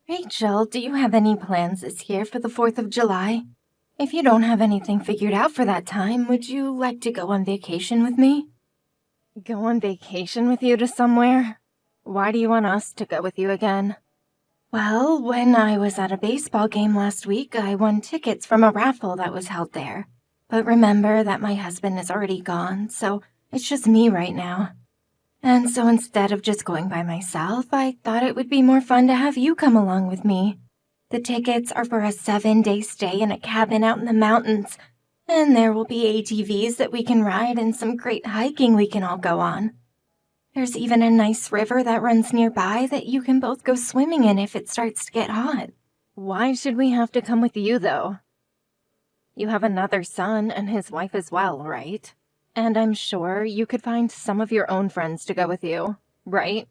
Rachel, do you have any plans this year for the 4th of July? If you don't have anything figured out for that time, would you like to go on vacation with me? Go on vacation with you to somewhere? Why do you want us to go with you again? Well, when I was at a baseball game last week, I won tickets from a raffle that was held there. But remember that my husband is already gone, so it's just me right now. And so instead of just going by myself, I thought it would be more fun to have you come along with me. The tickets are for a 7-day stay in a cabin out in the mountains, and there will be ATVs that we can ride and some great hiking we can all go on. There's even a nice river that runs nearby that you can both go swimming in if it starts to get hot. Why should we have to come with you, though? You have another son and his wife as well, right? And I'm sure you could find some of your own friends to go with you, right?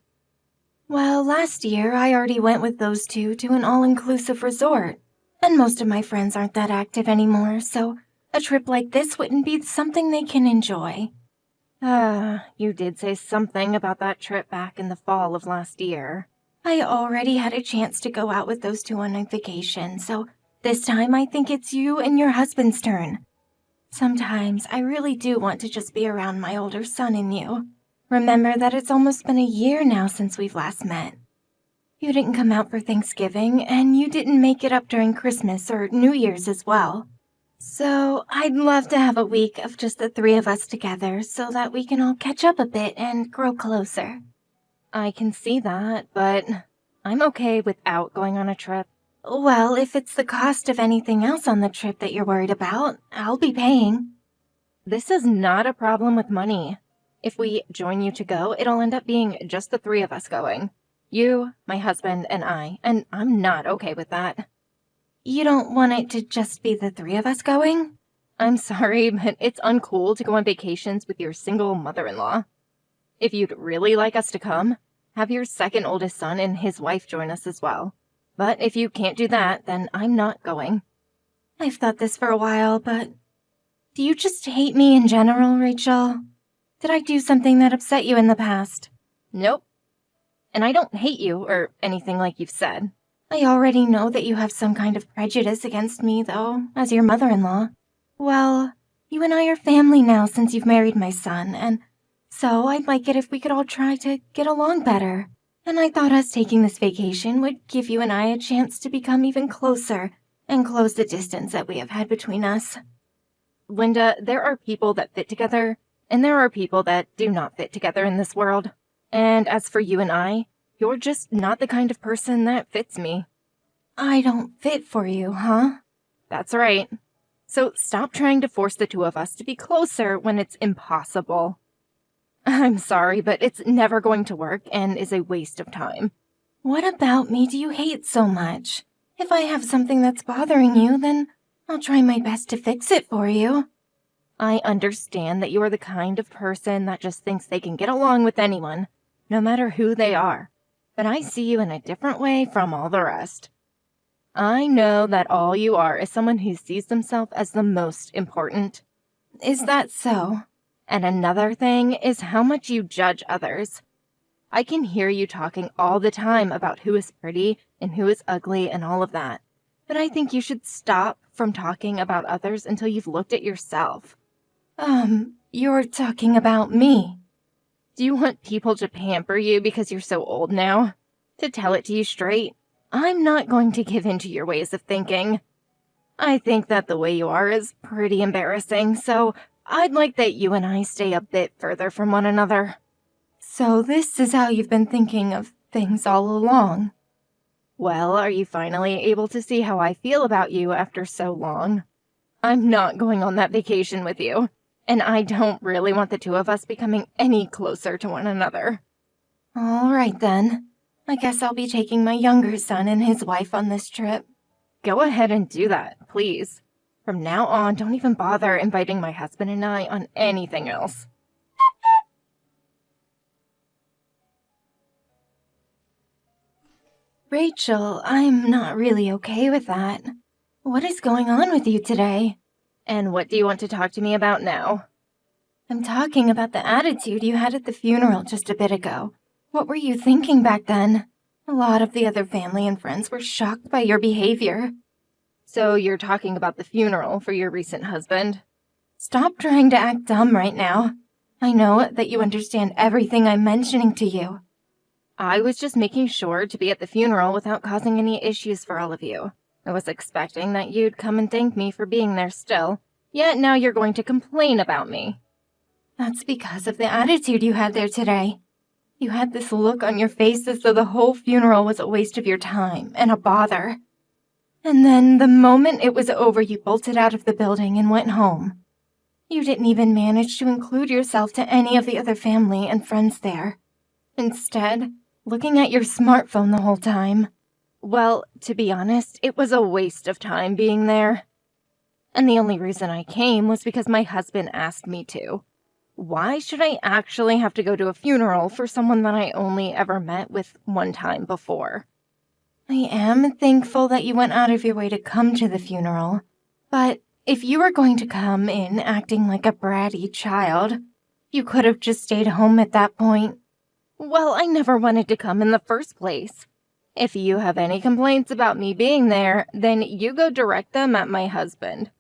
Well, last year I already went with those two to an all-inclusive resort, and most of my friends aren't that active anymore, so a trip like this wouldn't be something they can enjoy. You did say something about that trip back in the fall of last year. I already had a chance to go out with those two on a vacation, so this time I think it's you and your husband's turn. Sometimes I really do want to just be around my older son and you. Remember that it's almost been a year now since we've last met. You didn't come out for Thanksgiving, and you didn't make it up during Christmas or New Year's as well. So I'd love to have a week of just the three of us together so that we can all catch up a bit and grow closer. I can see that, but I'm okay without going on a trip. Well, if it's the cost of anything else on the trip that you're worried about, I'll be paying. This is not a problem with money. If we join you to go, it'll end up being just the three of us going. You, my husband, and I'm not okay with that. You don't want it to just be the three of us going? I'm sorry, but it's uncool to go on vacations with your single mother-in-law. If you'd really like us to come, have your second oldest son and his wife join us as well. But if you can't do that, then I'm not going. I've thought this for a while, but do you just hate me in general, Rachel? Did I do something that upset you in the past? Nope. And I don't hate you or anything like you've said. I already know that you have some kind of prejudice against me, though, as your mother-in-law. Well, you and I are family now since you've married my son, and so I'd like it if we could all try to get along better. And I thought us taking this vacation would give you and I a chance to become even closer and close the distance that we have had between us. Linda, there are people that fit together, and there are people that do not fit together in this world. And as for you and I, you're just not the kind of person that fits me. I don't fit for you, huh? That's right. So stop trying to force the two of us to be closer when it's impossible. I'm sorry, but it's never going to work and is a waste of time. What about me do you hate so much? If I have something that's bothering you, then I'll try my best to fix it for you. I understand that you are the kind of person that just thinks they can get along with anyone, no matter who they are. But I see you in a different way from all the rest. I know that all you are is someone who sees themselves as the most important. Is that so? And another thing is how much you judge others. I can hear you talking all the time about who is pretty and who is ugly and all of that. But I think you should stop from talking about others until you've looked at yourself. You're talking about me. Do you want people to pamper you because you're so old now? To tell it to you straight, I'm not going to give in to your ways of thinking. I think that the way you are is pretty embarrassing, so I'd like that you and I stay a bit further from one another. So this is how you've been thinking of things all along. Well, are you finally able to see how I feel about you after so long? I'm not going on that vacation with you. And I don't really want the two of us becoming any closer to one another. All right, then. I guess I'll be taking my younger son and his wife on this trip. Go ahead and do that, please. From now on, don't even bother inviting my husband and I on anything else. Rachel, I'm not really okay with that. What is going on with you today? And what do you want to talk to me about now? I'm talking about the attitude you had at the funeral just a bit ago. What were you thinking back then? A lot of the other family and friends were shocked by your behavior. So you're talking about the funeral for your recent husband? Stop trying to act dumb right now. I know that you understand everything I'm mentioning to you. I was just making sure to be at the funeral without causing any issues for all of you. I was expecting that you'd come and thank me for being there still, yet now you're going to complain about me. That's because of the attitude you had there today. You had this look on your face as though the whole funeral was a waste of your time and a bother. And then the moment it was over, you bolted out of the building and went home. You didn't even manage to include yourself to any of the other family and friends there. Instead, looking at your smartphone the whole time. Well, to be honest, it was a waste of time being there. And the only reason I came was because my husband asked me to. Why should I actually have to go to a funeral for someone that I only ever met with one time before? I am thankful that you went out of your way to come to the funeral, but if you were going to come in acting like a bratty child, you could have just stayed home at that point. Well, I never wanted to come in the first place. If you have any complaints about me being there, then you go direct them at my husband.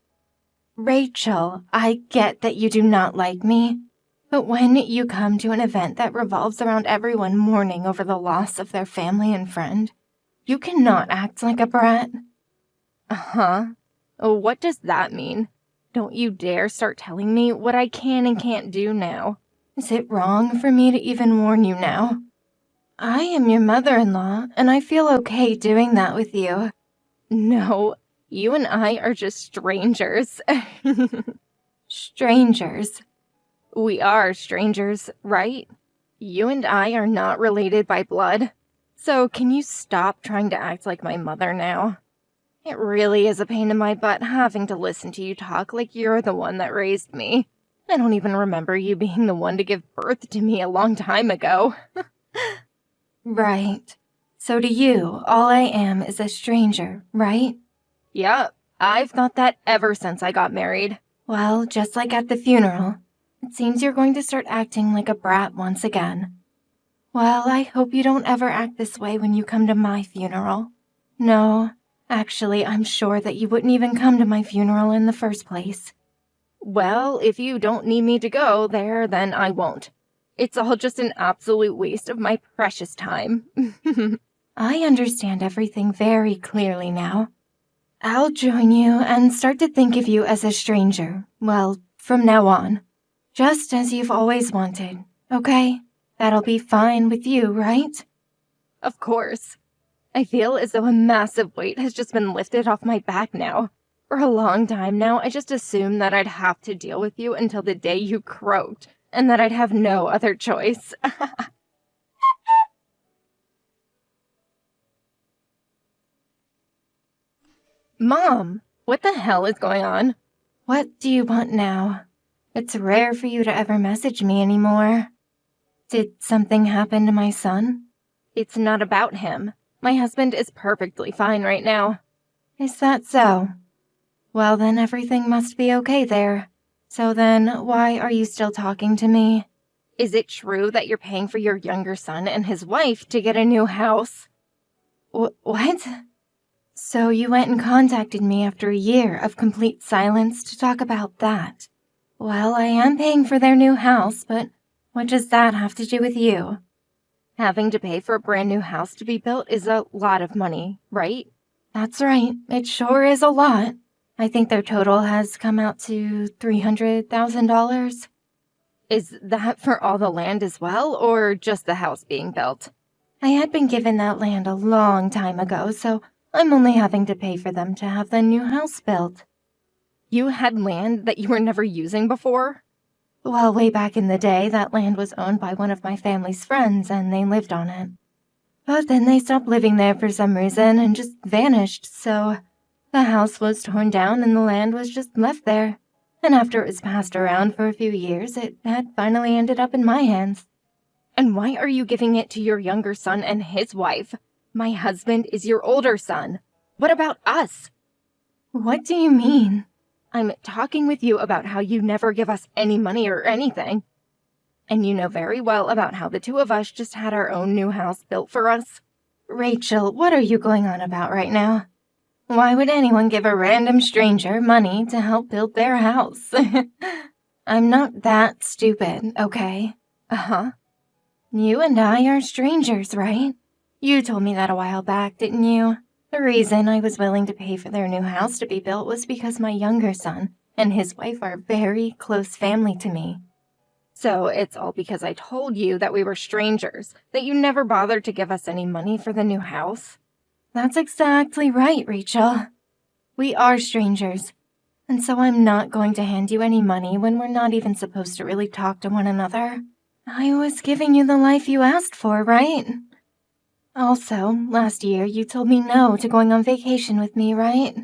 Rachel, I get that you do not like me, but when you come to an event that revolves around everyone mourning over the loss of their family and friend, you cannot act like a brat. Uh-huh. What does that mean? Don't you dare start telling me what I can and can't do now. Is it wrong for me to even warn you now? I am your mother-in-law, and I feel okay doing that with you. No, you and I are just strangers. Strangers? We are strangers, right? You and I are not related by blood. So can you stop trying to act like my mother now? It really is a pain in my butt having to listen to you talk like you're the one that raised me. I don't even remember you being the one to give birth to me a long time ago. Right. So to you, all I am is a stranger, right? Yep. I've thought that ever since I got married. Well, just like at the funeral, it seems you're going to start acting like a brat once again. Well, I hope you don't ever act this way when you come to my funeral. No, actually, I'm sure that you wouldn't even come to my funeral in the first place. Well, if you don't need me to go there, then I won't. It's all just an absolute waste of my precious time. I understand everything very clearly now. I'll join you and start to think of you as a stranger, well, from now on. Just as you've always wanted, okay? That'll be fine with you, right? Of course. I feel as though a massive weight has just been lifted off my back now. For a long time now, I just assumed that I'd have to deal with you until the day you croaked, and that I'd have no other choice. Mom, what the hell is going on? What do you want now? It's rare for you to ever message me anymore. Did something happen to my son? It's not about him. My husband is perfectly fine right now. Is that so? Well, then everything must be okay there. So then, why are you still talking to me? Is it true that you're paying for your younger son and his wife to get a new house? What? So you went and contacted me after a year of complete silence to talk about that. Well, I am paying for their new house, but what does that have to do with you? Having to pay for a brand new house to be built is a lot of money, right? That's right. It sure is a lot. I think their total has come out to $300,000. Is that for all the land as well, or just the house being built? I had been given that land a long time ago, so I'm only having to pay for them to have the new house built. You had land that you were never using before? Well, way back in the day, that land was owned by one of my family's friends, and they lived on it. But then they stopped living there for some reason and just vanished, so the house was torn down and the land was just left there. And after it was passed around for a few years, it had finally ended up in my hands. And why are you giving it to your younger son and his wife? My husband is your older son. What about us? What do you mean? I'm talking with you about how you never give us any money or anything. And you know very well about how the two of us just had our own new house built for us. Rachel, what are you going on about right now? Why would anyone give a random stranger money to help build their house? I'm not that stupid, okay? Uh-huh. You and I are strangers, right? You told me that a while back, didn't you? The reason I was willing to pay for their new house to be built was because my younger son and his wife are very close family to me. So it's all because I told you that we were strangers, that you never bothered to give us any money for the new house? That's exactly right, Rachel. We are strangers, and so I'm not going to hand you any money when we're not even supposed to really talk to one another. I was giving you the life you asked for, right? Also, last year you told me no to going on vacation with me, right?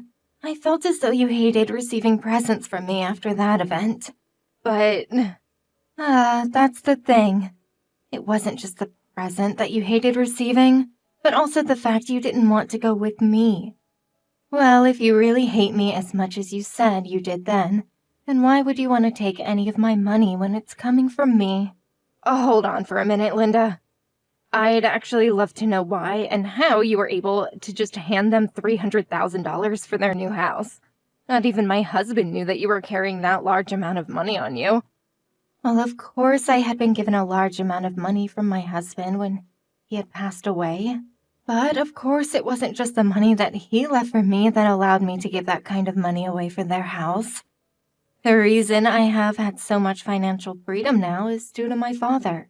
I felt as though you hated receiving presents from me after that event. But, that's the thing. It wasn't just the present that you hated receiving, but also the fact you didn't want to go with me. Well, if you really hate me as much as you said you did then why would you want to take any of my money when it's coming from me? Oh, hold on for a minute, Linda. I'd actually love to know why and how you were able to just hand them $300,000 for their new house. Not even my husband knew that you were carrying that large amount of money on you. Well, of course I had been given a large amount of money from my husband when he had passed away. But of course it wasn't just the money that he left for me that allowed me to give that kind of money away for their house. The reason I have had so much financial freedom now is due to my father.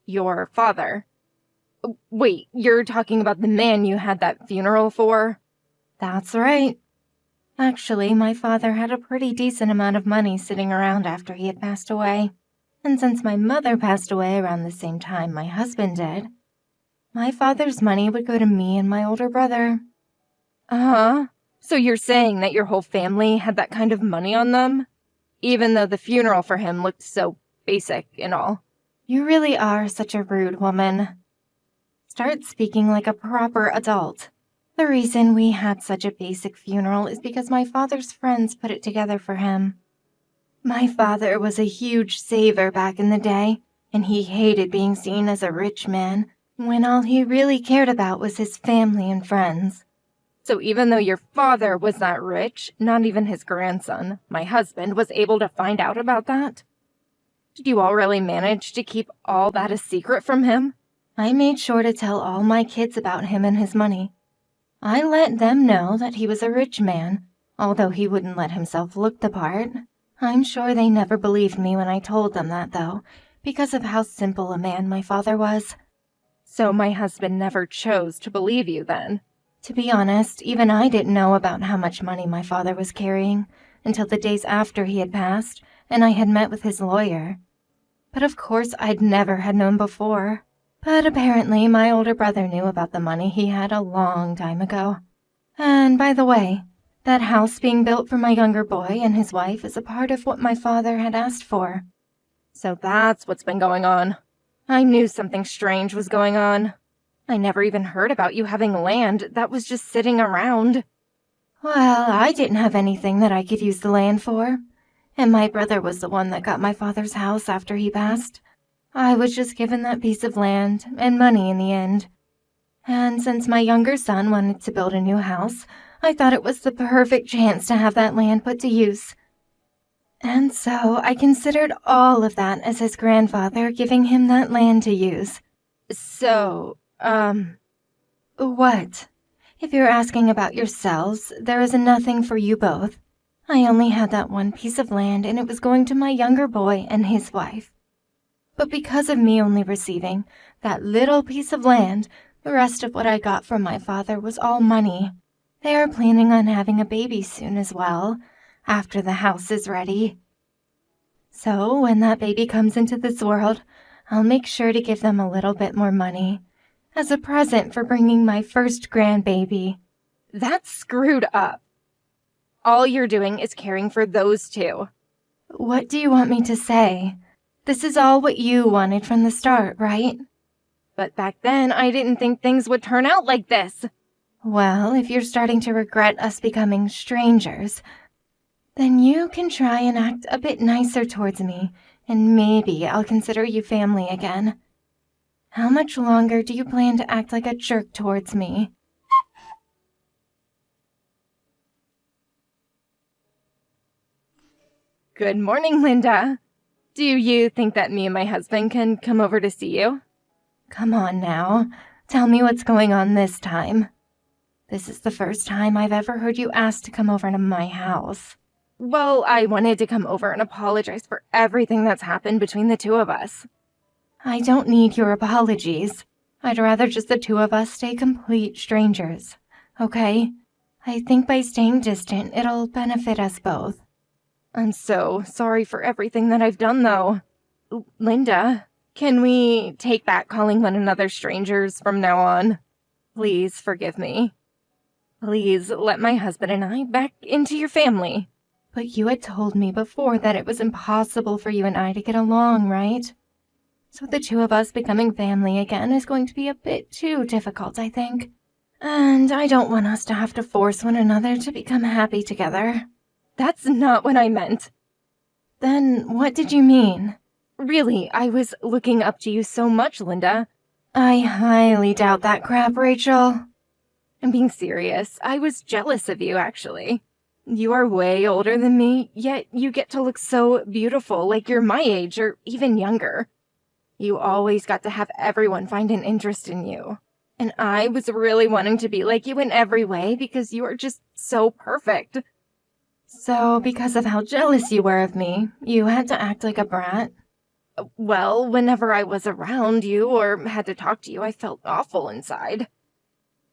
Your father? Wait, you're talking about the man you had that funeral for? That's right. Actually, my father had a pretty decent amount of money sitting around after he had passed away. And since my mother passed away around the same time my husband did, my father's money would go to me and my older brother. Uh-huh. So you're saying that your whole family had that kind of money on them? Even though the funeral for him looked so basic and all. You really are such a rude woman. Start speaking like a proper adult. The reason we had such a basic funeral is because my father's friends put it together for him. My father was a huge saver back in the day, and he hated being seen as a rich man when all he really cared about was his family and friends. So even though your father was that rich, not even his grandson, my husband, was able to find out about that? Did you all really manage to keep all that a secret from him? I made sure to tell all my kids about him and his money. I let them know that he was a rich man, although he wouldn't let himself look the part. I'm sure they never believed me when I told them that, though, because of how simple a man my father was. So my husband never chose to believe you, then? To be honest, even I didn't know about how much money my father was carrying until the days after he had passed and I had met with his lawyer. But of course I'd never had known before. But apparently my older brother knew about the money he had a long time ago. And by the way, that house being built for my younger boy and his wife is a part of what my father had asked for. So that's what's been going on. I knew something strange was going on. I never even heard about you having land that was just sitting around. Well, I didn't have anything that I could use the land for, and my brother was the one that got my father's house after he passed. I was just given that piece of land and money in the end. And since my younger son wanted to build a new house, I thought it was the perfect chance to have that land put to use. And so I considered all of that as his grandfather giving him that land to use. So, what? If you're asking about yourselves, there is nothing for you both. I only had that one piece of land and it was going to my younger boy and his wife. But because of me only receiving that little piece of land, the rest of what I got from my father was all money. They are planning on having a baby soon as well, after the house is ready. So when that baby comes into this world, I'll make sure to give them a little bit more money, as a present for bringing my first grandbaby. That's screwed up. All you're doing is caring for those two. What do you want me to say? This is all what you wanted from the start, right? But back then, I didn't think things would turn out like this. Well, if you're starting to regret us becoming strangers, then you can try and act a bit nicer towards me, and maybe I'll consider you family again. How much longer do you plan to act like a jerk towards me? Good morning, Linda. Do you think that me and my husband can come over to see you? Come on now. Tell me what's going on this time. This is the first time I've ever heard you ask to come over to my house. Well, I wanted to come over and apologize for everything that's happened between the two of us. I don't need your apologies. I'd rather just the two of us stay complete strangers, okay? I think by staying distant, it'll benefit us both. I'm so sorry for everything that I've done, though. Linda, can we take back calling one another strangers from now on? Please forgive me. Please let my husband and I back into your family. But you had told me before that it was impossible for you and I to get along, right? So the two of us becoming family again is going to be a bit too difficult, I think. And I don't want us to have to force one another to become happy together. That's not what I meant. Then what did you mean? Really, I was looking up to you so much, Linda. I highly doubt that crap, Rachel. I'm being serious. I was jealous of you, actually. You are way older than me, yet you get to look so beautiful, like you're my age or even younger. You always got to have everyone find an interest in you. And I was really wanting to be like you in every way because you are just so perfect. So, because of how jealous you were of me, you had to act like a brat? Well, whenever I was around you or had to talk to you, I felt awful inside.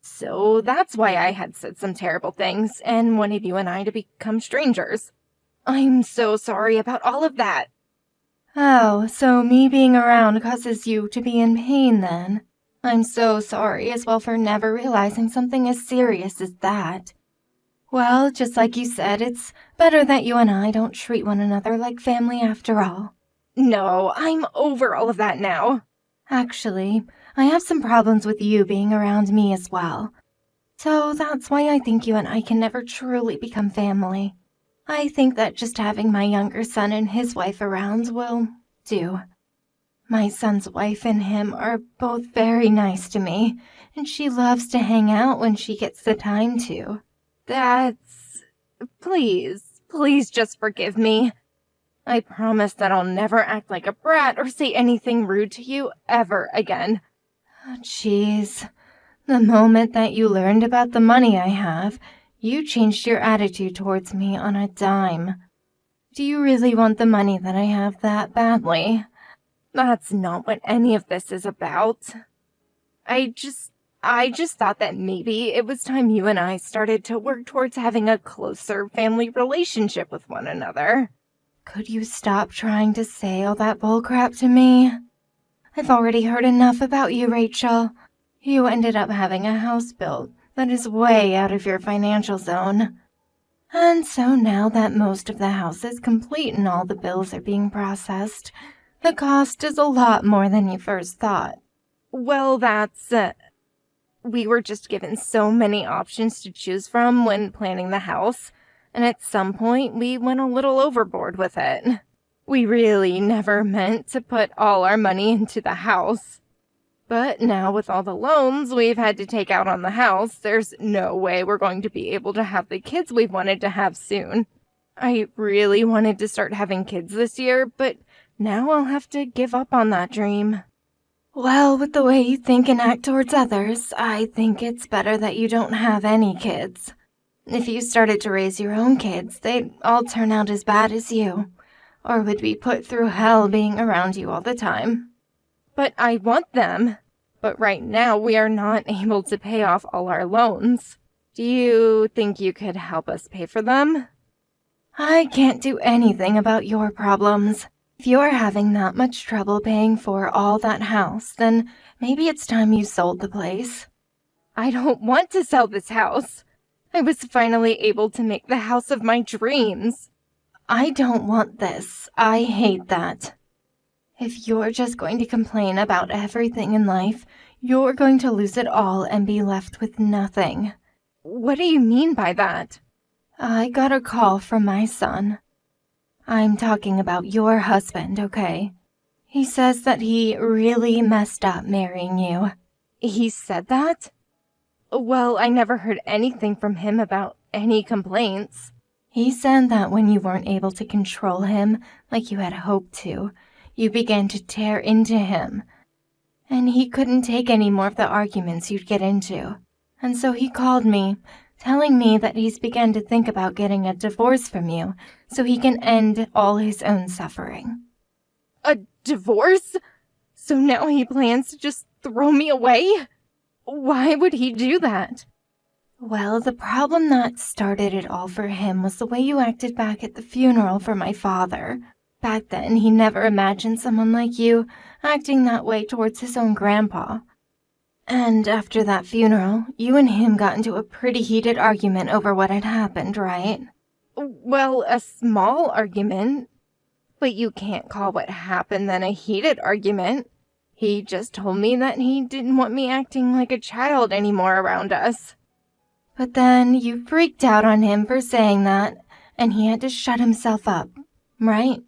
So that's why I had said some terrible things and wanted you and I to become strangers. I'm so sorry about all of that. Oh, so me being around causes you to be in pain then? I'm so sorry as well for never realizing something as serious as that. Well, just like you said, it's better that you and I don't treat one another like family after all. No, I'm over all of that now. Actually, I have some problems with you being around me as well. So that's why I think you and I can never truly become family. I think that just having my younger son and his wife around will do. My son's wife and him are both very nice to me, and she loves to hang out when she gets the time to. Please just forgive me. I promise that I'll never act like a brat or say anything rude to you ever again. Jeez. The moment that you learned about the money I have, you changed your attitude towards me on a dime. Do you really want the money that I have that badly? That's not what any of this is about. I just thought that maybe it was time you and I started to work towards having a closer family relationship with one another. Could you stop trying to say all that bullcrap to me? I've already heard enough about you, Rachel. You ended up having a house built that is way out of your financial zone. And so now that most of the house is complete and all the bills are being processed, the cost is a lot more than you first thought. Well, we were just given so many options to choose from when planning the house, and at some point we went a little overboard with it. We really never meant to put all our money into the house. But now with all the loans we've had to take out on the house, there's no way we're going to be able to have the kids we've wanted to have soon. I really wanted to start having kids this year, but now I'll have to give up on that dream. Well, with the way you think and act towards others, I think it's better that you don't have any kids. If you started to raise your own kids, they'd all turn out as bad as you, or would be put through hell being around you all the time. But I want them. But right now we are not able to pay off all our loans. Do you think you could help us pay for them? I can't do anything about your problems. If you're having that much trouble paying for all that house, then maybe it's time you sold the place. I don't want to sell this house. I was finally able to make the house of my dreams. I don't want this. I hate that. If you're just going to complain about everything in life, you're going to lose it all and be left with nothing. What do you mean by that? I got a call from my son. I'm talking about your husband, okay? He says that he really messed up marrying you. He said that? Well, I never heard anything from him about any complaints. He said that when you weren't able to control him like you had hoped to, you began to tear into him. And he couldn't take any more of the arguments you'd get into. And so he called me, telling me that he's begun to think about getting a divorce from you so he can end all his own suffering. A divorce? So now he plans to just throw me away? Why would he do that? Well, the problem that started it all for him was the way you acted back at the funeral for my father. Back then, he never imagined someone like you acting that way towards his own grandpa. And after that funeral, you and him got into a pretty heated argument over what had happened, right? Well, a small argument. But you can't call what happened then a heated argument. He just told me that he didn't want me acting like a child anymore around us. But then you freaked out on him for saying that, and he had to shut himself up, right?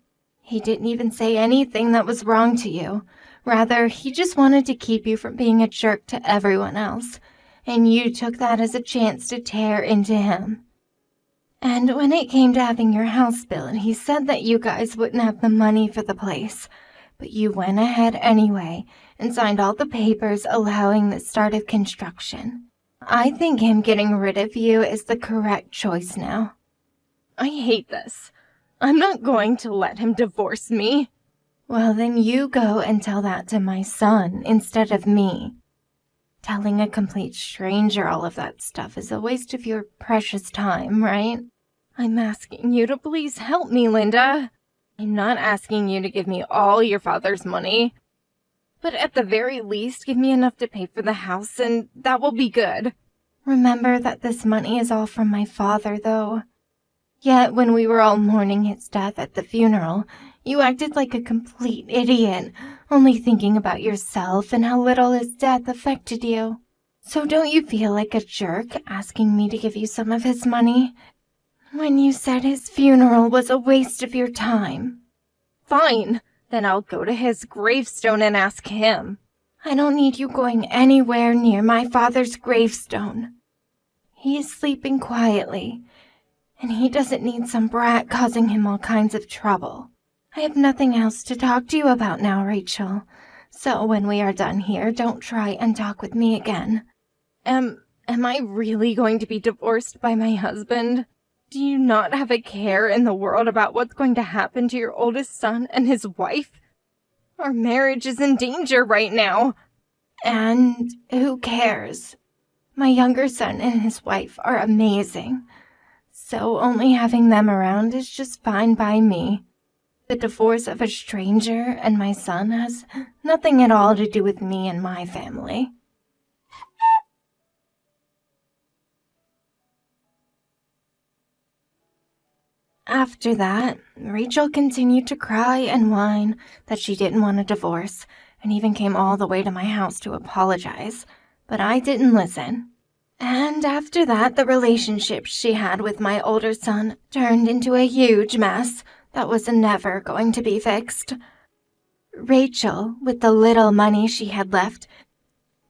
He didn't even say anything that was wrong to you. Rather, he just wanted to keep you from being a jerk to everyone else, and you took that as a chance to tear into him. And when it came to having your house built, he said that you guys wouldn't have the money for the place, but you went ahead anyway and signed all the papers allowing the start of construction. I think him getting rid of you is the correct choice now. I hate this. I'm not going to let him divorce me. Well, then you go and tell that to my son instead of me. Telling a complete stranger all of that stuff is a waste of your precious time, right? I'm asking you to please help me, Linda. I'm not asking you to give me all your father's money. But at the very least, give me enough to pay for the house, and that will be good. Remember that this money is all from my father, though. Yet when we were all mourning his death at the funeral, you acted like a complete idiot, only thinking about yourself and how little his death affected you. So don't you feel like a jerk asking me to give you some of his money when you said his funeral was a waste of your time? Fine, then I'll go to his gravestone and ask him. I don't need you going anywhere near my father's gravestone. He is sleeping quietly, and he doesn't need some brat causing him all kinds of trouble. I have nothing else to talk to you about now, Rachel. So when we are done here, don't try and talk with me again. Am I really going to be divorced by my husband? Do you not have a care in the world about what's going to happen to your oldest son and his wife? Our marriage is in danger right now. And who cares? My younger son and his wife are amazing. So only having them around is just fine by me. The divorce of a stranger and my son has nothing at all to do with me and my family. After that, Rachel continued to cry and whine that she didn't want a divorce, and even came all the way to my house to apologize, but I didn't listen. And after that, the relationship she had with my older son turned into a huge mess that was never going to be fixed. Rachel, with the little money she had left,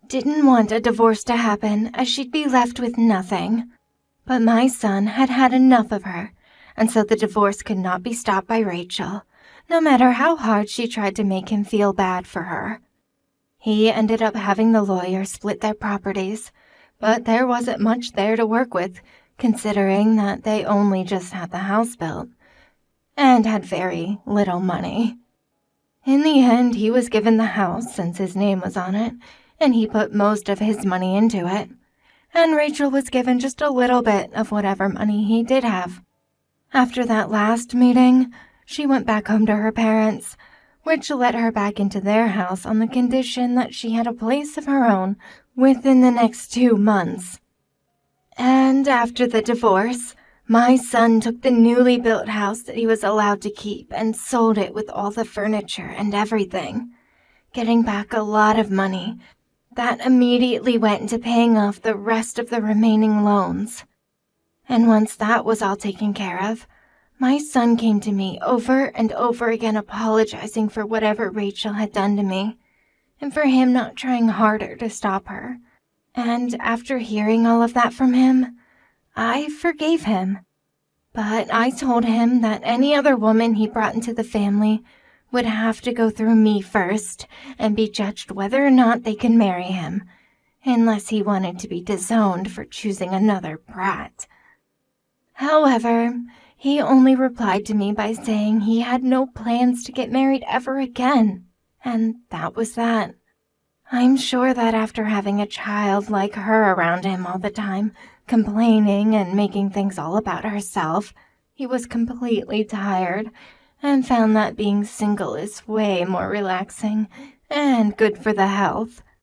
didn't want a divorce to happen as she'd be left with nothing. But my son had had enough of her, and so the divorce could not be stopped by Rachel, no matter how hard she tried to make him feel bad for her. He ended up having the lawyer split their properties, but there wasn't much there to work with, considering that they only just had the house built, and had very little money. In the end, he was given the house since his name was on it, and he put most of his money into it, and Rachel was given just a little bit of whatever money he did have. After that last meeting, she went back home to her parents, which let her back into their house on the condition that she had a place of her own within the next 2 months. And after the divorce, my son took the newly built house that he was allowed to keep and sold it with all the furniture and everything, getting back a lot of money that immediately went into paying off the rest of the remaining loans. And once that was all taken care of, My son came to me over and over again apologizing for whatever Rachel had done to me, and for him not trying harder to stop her. And after hearing all of that from him, I forgave him. But I told him that any other woman he brought into the family would have to go through me first and be judged whether or not they could marry him, unless he wanted to be disowned for choosing another brat. However, he only replied to me by saying he had no plans to get married ever again, and that was that. I'm sure that after having a child like her around him all the time, complaining and making things all about herself, he was completely tired and found that being single is way more relaxing and good for the health.